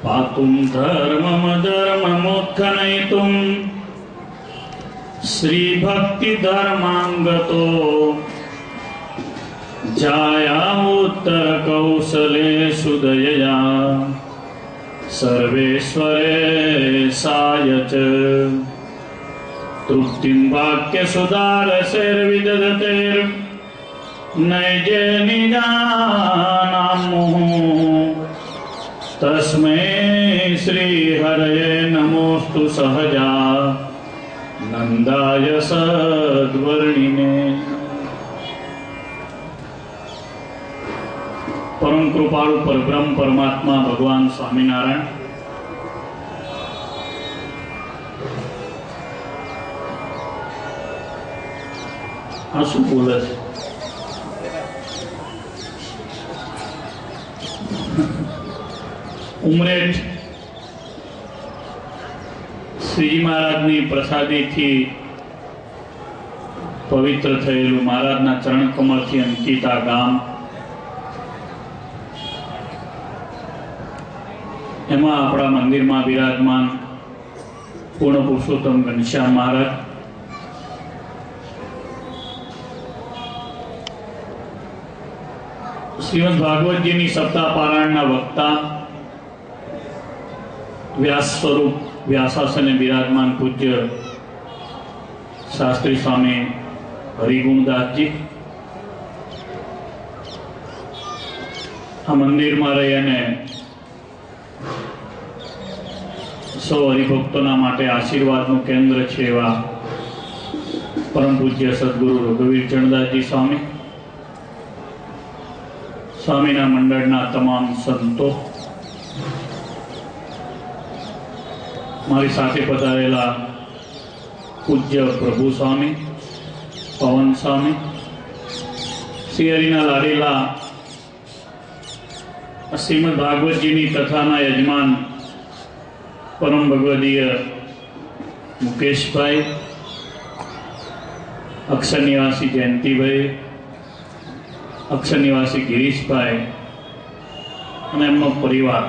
पातुं धर्ममधर्ममुत्खनयितुं श्रीभक्तिधर्माङ्गतो जाया उत्तरकौशलेषु दयया सर्वेश्वरेशाय च तृप्तिं वाक्यसुधारसैर्विदधतेर्नैजे निजानामुः तस्मै श्रीहरये नमोस्तु सहजा नंदाय सद्वर्णिने। परम कृपाळु परब्रह्म परमात्मा भगवान स्वामीनारायण आ शुं बोले छे? उमरेठ श्रीजी महाराजनी प्रसादीथी पवित्र थयेलुं महाराजना चरण कमळथी अंकित आ गाम, एमां आपणा मंदिरमां विराजमान पूर्ण पुरुषोत्तम घनश्याम महाराज, श्रीमद् भागवतजीनी सप्ताह पारायणना वक्ता व्यास स्वरूप व्यासासने विराजमान पूज्य शास्त्री स्वामी हरिगुणदास जी आ मंदिर में रहीने सौ हरिभक्तों माटे आशीर्वादनु केंद्र छे एवा परम पूज्य सद्गुरु रघुवीर चरणदास जी स्वामी, स्वामीना मंडळना तमाम संतो, मारी साथे पधारेला पूज्य प्रभु स्वामी, पवन स्वामी, श्री हरिना लाडेला श्रीमद भागवत जी की कथाना यजमान परम भगवदीय मुकेश भाई, अक्षर निवासी जयंती भाई, अक्षर निवासी गिरीश भाई और एमनो परिवार,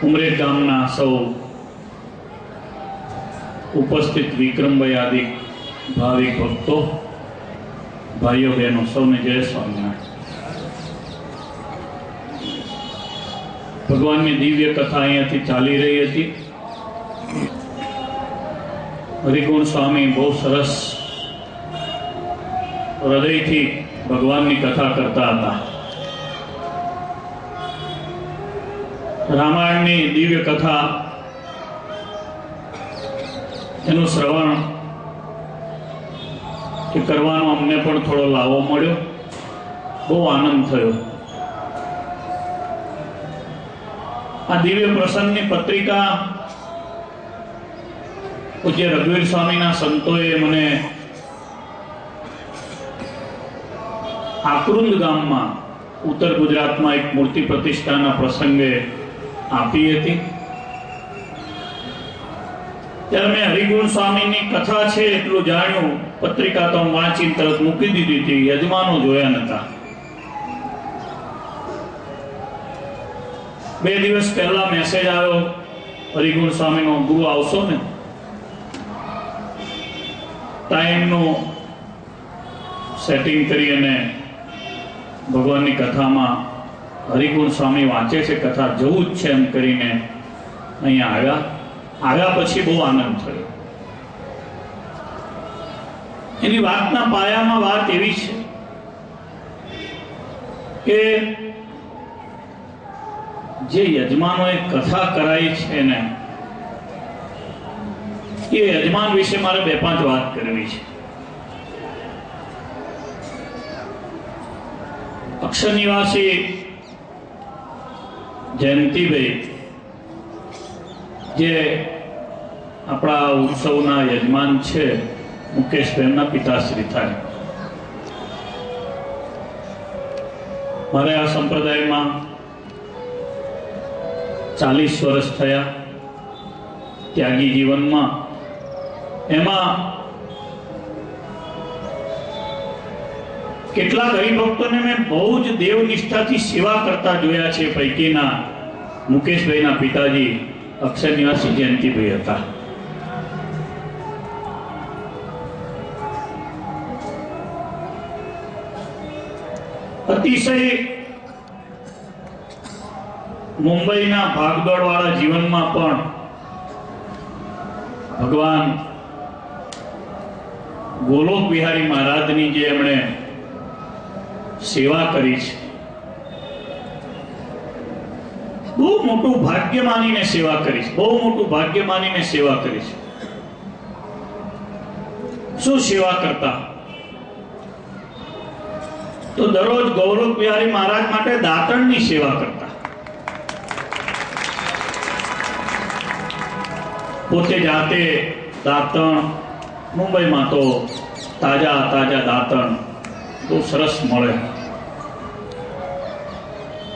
उमरेठ गामना सौ उपस्थित विक्रम भाई आदि भाविक भक्तों, भाईओ बहनों, सौने जय स्वामीनारायण। भगवान की दिव्य कथा अहींयाथी चाली रही थी। हरिगुण स्वामी बहुत सरस हृदय थी भगवान की कथा करता था। रामायण की दिव्य कथा एनु श्रवण के करवानो अमने पण थोड़ो लावो मळ्यो, बहु आनंद थयो। आ दिव्य प्रसंग की पत्रिका पूज्य रघुवीर स्वामी ना संतोए मने आकृंद गाम में उत्तर गुजरात में एक मूर्ति प्रतिष्ठा प्रसंगे आपी थी। त्यारे मैं हरिगुण स्वामी की कथा है एटलू जाण्यु, पत्रिका तो वाँची तरत मूकी दीधी थी, यजमानो जोया नता। 2 दिवस पहला मैसेज आयो हरिगुण स्वामी नो, गुरु आवशो ने, टाइम नो सेटिंग करी अने भगवान की कथा में हरिगुण स्वामी वाँचे छे कथा, जवुं ज छे एम करीने अहींया आव्या। आव्या पछी बहु आनंद थयो। एनी वातना पायामां वात एवी छे के जे यजमानोए कथा कराई छे ने ए यजमान विषे मारे 2-5 वात करवी छे। अक्षर निवासी जयंती भाई जे अपना उत्सवना यजमान छे, मुकेश भाईना पिताश्री थाय। मारे आ संप्रदाय में 40 वर्ष थया त्यागी जीवन में। एमा કેટલાક હરિભક્તોને મેં બહુ જ દેવ નિષ્ઠાથી સેવા કરતા જોયા છે. પૈકીના મુકેશભાઈના પિતાજી અક્ષર નિવાસી જયંતિભાઈ હતા. અતિશય મુંબઈના ભાગદોડ વાળા જીવનમાં પણ ભગવાન ગોલોક બિહારી મહારાજની જે એમણે સેવા કરી છે, બહુ મોટું ભાગ્ય માનીને સેવા કરી છે. બહુ મોટું ભાગ્ય માનીને સેવા કરી છે. શું સેવા કરતા? તો દરરોજ ગૌલોક બિહારી મહારાજ માટે દાંતણની સેવા કરતા. પોતે જાતે દાંતણ, મુંબઈમાં તો તાજા તાજા દાંતણ બહુ સરસ મળે,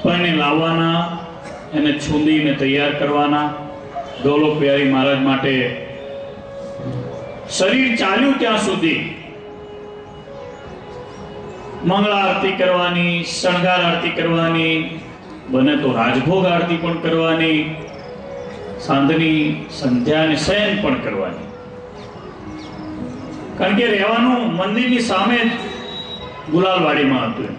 પણ એને લાવવાના, એને છૂંદીને તૈયાર કરવાના. ગૌલોક બિહારી મહારાજ માટે શરીર ચાલ્યું ત્યાં સુધી મંગળા આરતી કરવાની, શણગાર આરતી કરવાની, બને તો રાજભોગ આરતી પણ કરવાની, સાંજની સંધ્યા અને શયન પણ કરવાની. કારણ કે રહેવાનું મંદિરની સામે જ ગુલાલવાડીમાં હતું.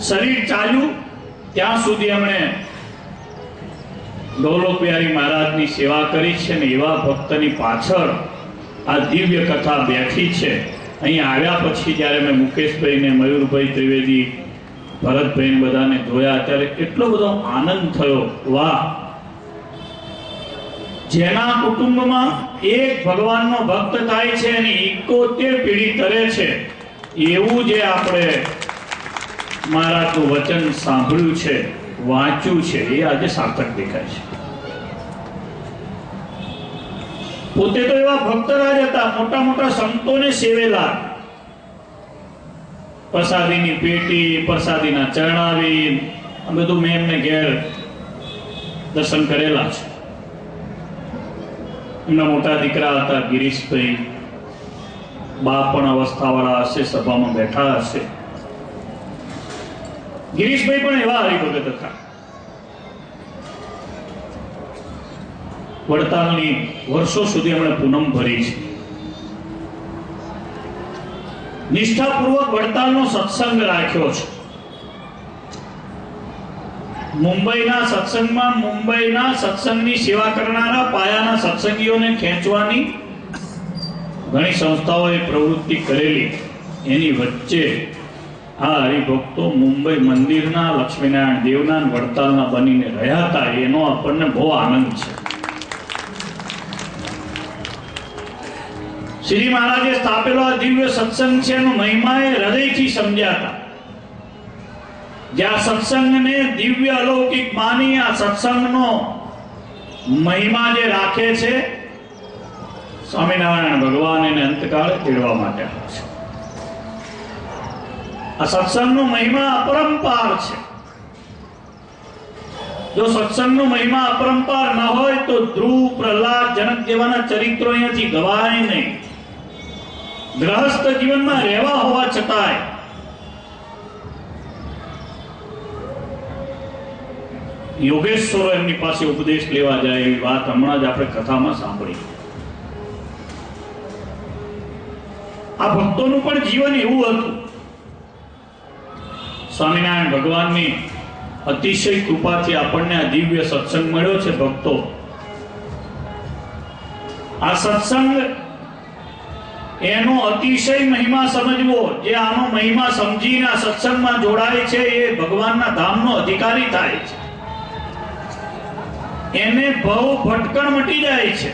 શરીર ચાલ્યું ત્યાં સુધી એમણે ગૌલોક બિહારી મહારાજની સેવા કરી છે. ને એવા ભક્તની પાછળ આ દિવ્ય કથા બેઠી છે. અહીં આવ્યા પછી જ્યારે મેં મુકેશભાઈને, મયુરભાઈ ત્રિવેદી, ભરતભાઈ બધાને જોયા ત્યારે એટલો બધો આનંદ થયો. વાહ, જેના કુટુંબમાં એક ભગવાનનો ભક્ત થાય છે અને 71 પેઢી તરે છે, એવું જે આપણે મહારાજનું વચન સાંભળ્યું છે, વાંચ્યું છે, એ આજે સાર્થક દેખાય છે. પોતે તો એવા ભક્તરાજ હતા, મોટા મોટા સંતોને સેવેલા. પ્રસાદીની પેટી, પ્રસાદીના ચરણાવી, આ બધું મેં એમને ઘેર દર્શન કરેલા છે. એમના મોટા દીકરા હતા ગિરીશભાઈ, બા પણ અવસ્થાવાળા હશે, સભામાં બેઠા હશે. ગિરીશભાઈ પણ એવા હરિભગત હતા. વડતાલની વર્ષો સુધી એમણે પૂનમ ભરી છે. નિષ્ઠાપૂર્વક વડતાલનો સત્સંગ રાખ્યો છે. મુંબઈના સત્સંગમાં મુંબઈના સત્સંગની સેવા કરનારા પાયાના સત્સંગીઓને ખેંચવાની ઘણી સંસ્થાઓએ પ્રવૃત્તિ કરેલી. એની વચ્ચે આ હરિભક્તો મુંબઈ મંદિરના, લક્ષ્મીનારાયણ દેવના, વડતાલના બનીને રહ્યા હતા. એનો આપણને બહુ આનંદ છે. શ્રી મહારાજે સ્થાપેલો આ દિવ્ય સત્સંગ છે, એનો મહિમા એ હૃદયથી સમજ્યા હતા. જ્યાં સત્સંગને દિવ્ય અલૌકિક માની આ સત્સંગનો મહિમા જે રાખે છે, સ્વામિનારાયણ ભગવાન એને અંતકાળે તેડવા માટે આવે છે. આ સત્સંગનો મહિમા અપરંપાર છે. જો સત્સંગનો મહિમા અપરંપાર ન હોય તો ધ્રુવ, પ્રહલાદ, જનક જેવાના ચરિત્રો અહીંયાથી ગવાય નહીં. ગ્રહસ્થ જીવનમાં રહેવા હોવા છતાંય યોગેશ્વરો એમની પાસે ઉપદેશ લેવા જાય એવી વાત હમણાં જ આપણે કથામાં સાંભળી. આ ભક્તોનું પણ જીવન એવું હતું. સ્વામિનારાયણ ભગવાનની અતિશય કૃપાથી આપણને આ દિવ્ય સત્સંગ મળ્યો છે. ભક્તો, આ સત્સંગ એનો અતિશય મહિમા સમજવો. જે આનો મહિમા સમજીને આ સત્સંગમાં જોડાય છે એ ભગવાનના ધામનો અધિકારી થાય છે. એને ભવ ભટકણ મટી જાય છે.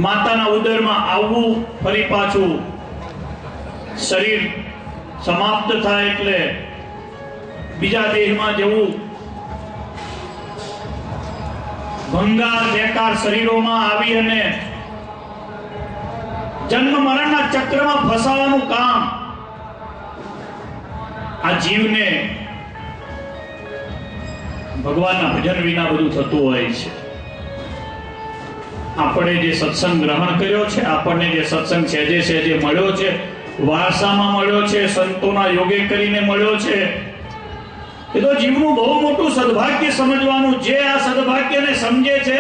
માતાના ઉદરમાં આવવું, ફરી પાછું શરીર સમાપ્ત થાય એટલે બીજા દેહમાં જવું, ભંગાર બેકાર શરીરોમાં આવી અને જન્મ મરણના ચક્રમાં ફસાવાનું કામ આ જીવને ભગવાનના ભજન વિના બધું થતું હોય છે. આપણે જે સત્સંગ ગ્રહણ કર્યો છે, આપણને જે સત્સંગ સહેજે સહેજે મળ્યો છે, વારસામાં મળ્યો છે, સંતોના યોગે કરીને મળ્યો છે, એ તો જીવનું બહુ મોટું સદભાગ્ય સમજવાનું. જે આ સદભાગ્યને સમજે છે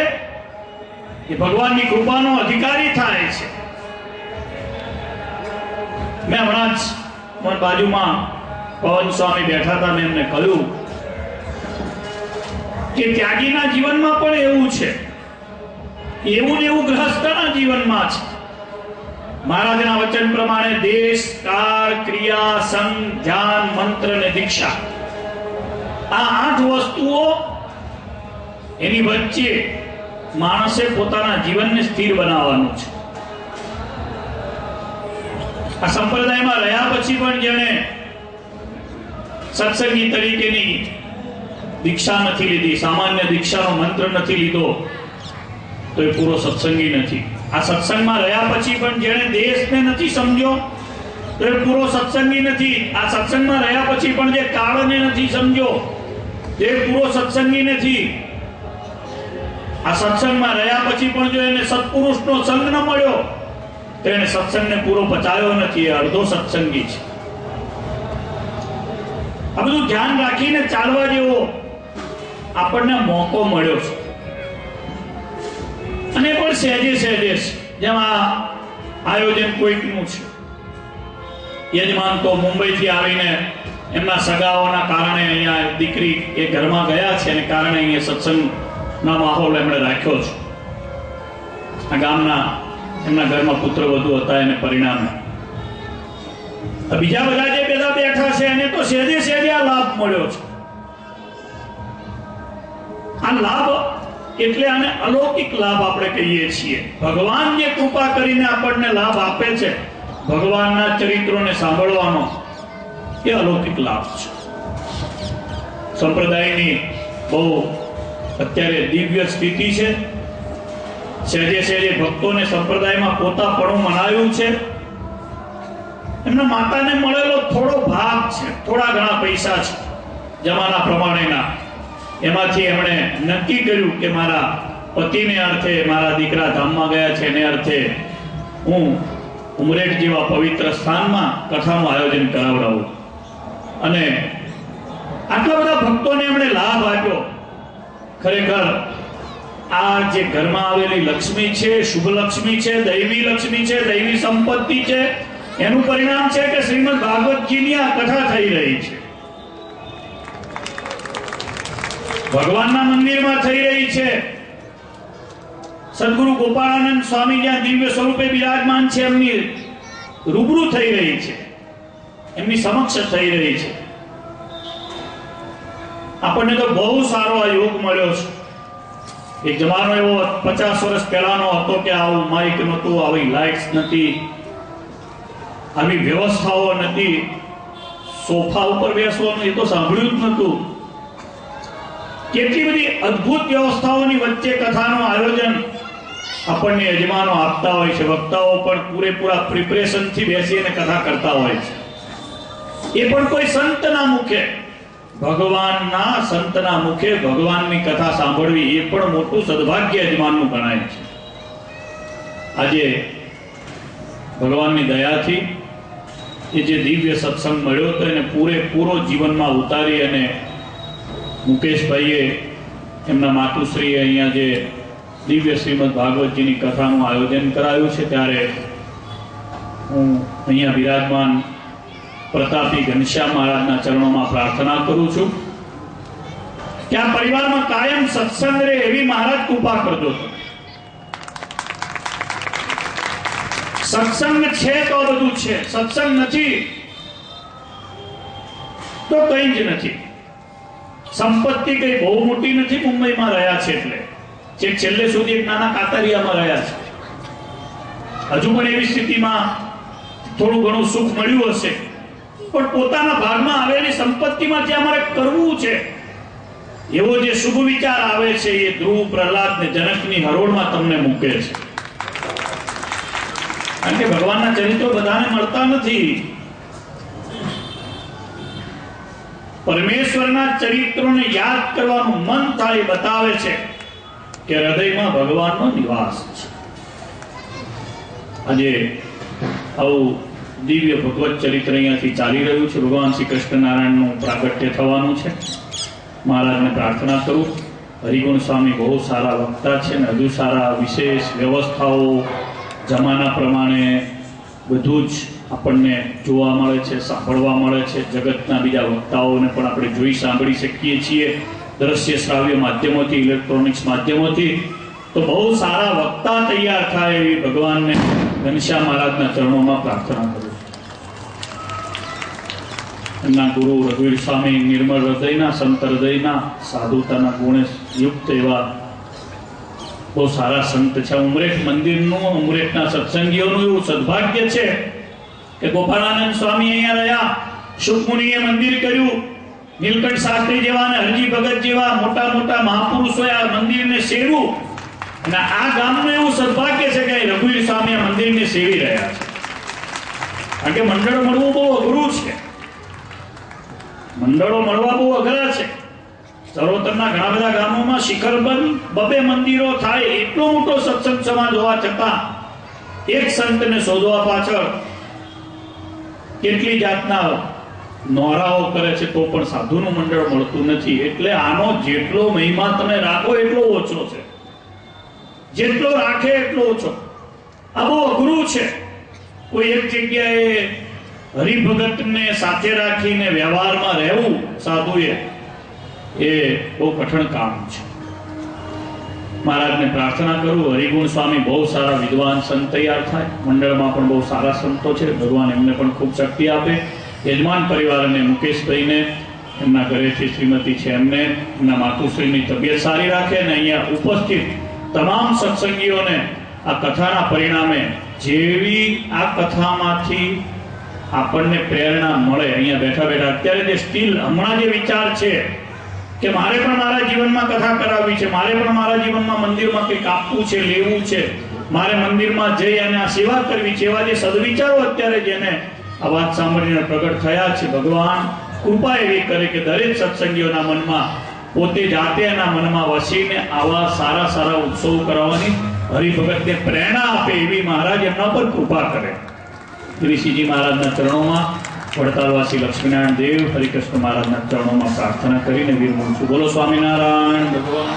એ ભગવાનની કૃપાનો અધિકારી થાય છે. મેં હમણાં જ મારી બાજુમાં પવન સ્વામી બેઠા હતા. મેં એમને કહ્યું કે ત્યાગીના જીવનમાં પણ એવું છે, એવું ને એવું ગૃહસ્થના જીવનમાં છે. મહારાજના વચન પ્રમાણે દેશ, કાળ, ક્રિયા, સંગ, ધ્યાન, મંત્ર અને દીક્ષા, આ 8 વસ્તુઓ, એની વચ્ચે માણસે પોતાના જીવનને સ્થિર બનાવવાનું છે. આ સંપ્રદાયમાં રહ્યા પછી પણ જેણે સત્સંગી તરીકેની દીક્ષા નથી લીધી, સામાન્ય દીક્ષાનો મંત્ર નથી લીધો, તો એ પૂરો સત્સંગી નથી. આ સત્સંગમાં રહ્યા પછી પણ જેણે દેશને નથી સમજ્યો, તો એ પૂરો સત્સંગી નથી. આ સત્સંગમાં રહ્યા પછી પણ જે કાળને નથી સમજ્યો, તે પૂરો સત્સંગી નથી. આ સત્સંગમાં રહ્યા પછી પણ જો એને સત્પુરુષનો સંગ ન મળ્યો, તો એને સત્સંગને પૂરો પચાવ્યો નથી. એ અડધો સત્સંગી છે. આ બધું ધ્યાન રાખીને ચાલવા જેવો આપણને મોકો મળ્યો છે, અને પણ સહેજે સહેજે છે. જેમ આ આયોજન કોઈકનું છે. યજમાન તો મુંબઈથી આવીને એમના સગાઓના કારણે અહીંયા દીકરી એ ઘરમાં ગયા છે, અને કારણે અહીંયા સત્સંગના માહોલ એમણે રાખ્યો છે. આ ગામના એમના ઘરમાં પુત્ર વધુ હતા, એને પરિણામે બીજા બધા જે બધા બેઠા છે એને તો સહેજે સહેજે આ લાભ મળ્યો છે. આ લાભ એટલે આને અલૌકિક લાભ આપણે કહીએ છીએ. ભગવાન જે કૃપા કરીને આપણને લાભ આપે છે, ભગવાનના ચરિત્રોને સાંભળવાનો, એ અલૌકિક લાભ છે. સંપ્રદાયની બહુ અત્યારે દિવ્ય સ્થિતિ છે. સહેજે સહેજે ભક્તોને સંપ્રદાયમાં પોતાપણું મનાવ્યું છે. એમના માતાને મળેલો થોડો ભાગ છે, થોડા ઘણા પૈસા છે જમાના પ્રમાણેના, એમાંથી એમણે નક્કી કર્યું કે મારા પતિને અર્થે, મારા દીકરા ધામમાં ગયા છે એને અર્થે હું ઉમરેઠ જેવા પવિત્ર સ્થાનમાં કથાનું આયોજન કરાવડાવું. અને આટલા બધા ભક્તોને એમણે લાભ આપ્યો. ખરેખર આ જે ઘરમાં આવેલી લક્ષ્મી છે, શુભ લક્ષ્મી છે, દૈવી લક્ષ્મી છે, દૈવી સંપત્તિ છે, એનું પરિણામ છે કે શ્રીમદ ભાગવતજીની આ કથા થઈ રહી છે, ભગવાનના મંદિરમાં થઈ રહી છે. સદગુરુ ગોપાળાનંદ સ્વામી જ્યાં દિવ્ય સ્વરૂપે બિરાજમાન છે, એમની રૂબરૂ થઈ રહી છે, એમની સમક્ષ થઈ રહી છે. આપણને તો બહુ સારો આ યોગ મળ્યો છે. એક જમાનો એવો 50 વર્ષ પહેલાનો હતો કે આવું માઇક નહોતું, આવી લાઇટ્સ નથી, આવી વ્યવસ્થાઓ નથી, સોફા ઉપર બેસવાનું એ તો સાંભળ્યું જ નહોતું. કેટલી બધી અદ્ભુત વ્યવસ્થાઓની વચ્ચે કથાનું આયોજન આપણને યજમાનો આપતા હોય છે. વક્તાઓ પણ પૂરેપૂરા પ્રિપરેશનથી બેસીને કથા કરતા હોય છે. એ પણ કોઈ સંતના મુખે, ભગવાનના સંતના મુખે ભગવાનની કથા સાંભળવી એ પણ મોટું સદભાગ્ય યજમાનનું ગણાય છે. આજે ભગવાનની દયાથી એ જે દિવ્ય સત્સંગ મળ્યો હતો એને પૂરેપૂરો જીવનમાં ઉતારી, અને મુકેશભાઈએ એમના માતુશ્રીએ અહીંયા જે દિવ્ય શ્રીમદ ભાગવતજીની કથાનું આયોજન કરાયું છે, ત્યારે હું અહીંયા બિરાજમાન પ્રતાપી ઘનશ્યામ મહારાજના ચરણોમાં પ્રાર્થના કરું છું કે આ પરિવારમાં કાયમ સત્સંગ રહે એવી મહારાજ કૃપા કરજો. સત્સંગ છે તો બધું છે, સત્સંગ નથી તો કંઈ જ નથી. સંપત્તિ કઈ બહુ મોટી નથી. મુંબઈમાં રહ્યા છે એટલે છેલ્લે સુધી એક નાના કાતરિયામાં રહ્યા છે. હજુ પણ એવી સ્થિતિમાં થોડું ઘણું સુખ મળ્યું હશે, પણ પોતાના ભાગમાં આવેલી સંપત્તિમાં જે અમારે કરવું છે એવો જે શુભ વિચાર આવે છે એ ધ્રુવ, પ્રહલાદ ને જનકની હરોળમાં તમને મૂકે છે. કારણ કે ભગવાનના ચરિત્રો બધાને મળતા નથી. પરમેશ્વરના ચરિત્રોને યાદ કરવાનું મન થાય બતાવે છે. કે હૃદયમાં ભગવાનનો નિવાસ છે. આજે આવું દિવ્ય ભગવત ચરિત્ર અહીંયાથી ચાલી રહ્યું છે. ભગવાન શ્રી કૃષ્ણ નારાયણનું પ્રાગટ્ય થવાનું છે. મહારાજને પ્રાર્થના કરું. હરિગુણ સ્વામી બહુ સારા વક્તા છે ને હજુ સારા વિશેષ વ્યવસ્થાઓ જમાના પ્રમાણે બધું જ આપણને જોવા મળે છે, સાંભળવા મળે છે. જગતના બીજા વક્તાઓને પણ આપણે જોઈ સાંભળી શકીએ છીએ દ્રશ્ય શ્રાવ્ય માધ્યમોથી, ઇલેક્ટ્રોનિક્સ માધ્યમોથી. તો બહુ સારા વક્તા તૈયાર થાય એવી ભગવાનને ઘનશ્યામ મહારાજના ચરણોમાં પ્રાર્થના કરું. એમના ગુરુ રઘુવીર સ્વામી નિર્મળ હૃદયના, સંત હૃદયના, સાધુતાના ગુણે યુક્ત એવા બહુ સારા સંત છે. ઉમરેઠ મંદિરનું, ઉમરેઠના સત્સંગીઓનું એવું સદભાગ્ય છે કે ગોપાળાનંદ સ્વામી અહીંયા રહ્યા, શુકમુનિએ મંદિર કર્યું, નીલકંઠ શાસ્ત્રી જેવા અને હરજી ભગત જેવા મોટા મોટા મહાપુરુષોએ આ મંદિરને સેવ્યું. અને આ ગામનું એવું સદભાગ્ય છે કે રઘુવીર સ્વામી આ મંદિરને સેવી રહ્યા છે. કારણ કે મંડળ મળવું બહુ અઘરું છે. મંડળો મળવા બહુ અઘરા છે. સર્વોત્તરના ઘણા બધા ગામોમાં શિખરબંધ બબે મંદિરો થાય એટલો મોટો સત્સંગ સમાજ હોવા છતાં એક સંતને શોધવા પાછળ કેટલી જાતના નોરાઓ કરે છે તો પણ સાધુનું મંડળ મળતું નથી. એટલે આનો જેટલો મહિમા તમે રાખો એટલો ઓછો છે, જેટલો રાખે એટલો ઓછો. આ બહુ અઘરું છે. કોઈ એક જગ્યાએ હરિભગતને સાથે રાખીને વ્યવહારમાં રહેવું સાધુએ, એ બહુ કઠણ કામ છે. મહારાજને પ્રાર્થના કરું હરિગુણ સ્વામી બહુ સારા વિદ્વાન સંત તૈયાર થાય. મંડળમાં પણ બહુ સારા સંતો છે. ભગવાન એમને પણ ખૂબ શક્તિ આપે. યજમાન પરિવારને, મુકેશભાઈને, એમના ઘરેથી શ્રીમતી છે એમને, એમના માતુશ્રીની તબિયત સારી રાખે અને અહીંયા ઉપસ્થિત તમામ સત્સંગીઓને આ કથાના પરિણામે જેવી આ કથામાંથી આપણને પ્રેરણા મળે, અહીંયા બેઠા બેઠા અત્યારે જે સ્ટીલ હમણાં જે વિચાર છે કે મારે પણ મારા જીવનમાં કથા કરાવવી છે, મારે પણ મારા જીવનમાં મંદિરમાં કંઈક આપવું છે, લેવું છે, મારે મંદિરમાં જઈ અને આ સેવા કરવી છે, એવા જે સદવિચારો અત્યારે જેને આ વાત સાંભળીને પ્રગટ થયા છે, ભગવાન કૃપા એવી કરે કે દરેક સત્સંગીઓના મનમાં પોતે જાતે એના મનમાં વસીને આવા સારા સારા ઉત્સવ કરાવવાની હરિભગતને પ્રેરણા આપે એવી મહારાજ એમના પર કૃપા કરે. શ્રીજી મહારાજના ચરણોમાં, વડતાલવાસી લક્ષ્મીનારાયણ દેવ હરિકૃષ્ણ મહારાજના ચરણોમાં પ્રાર્થના કરીને વિરમું છું. બોલો સ્વામિનારાયણ ભગવાન.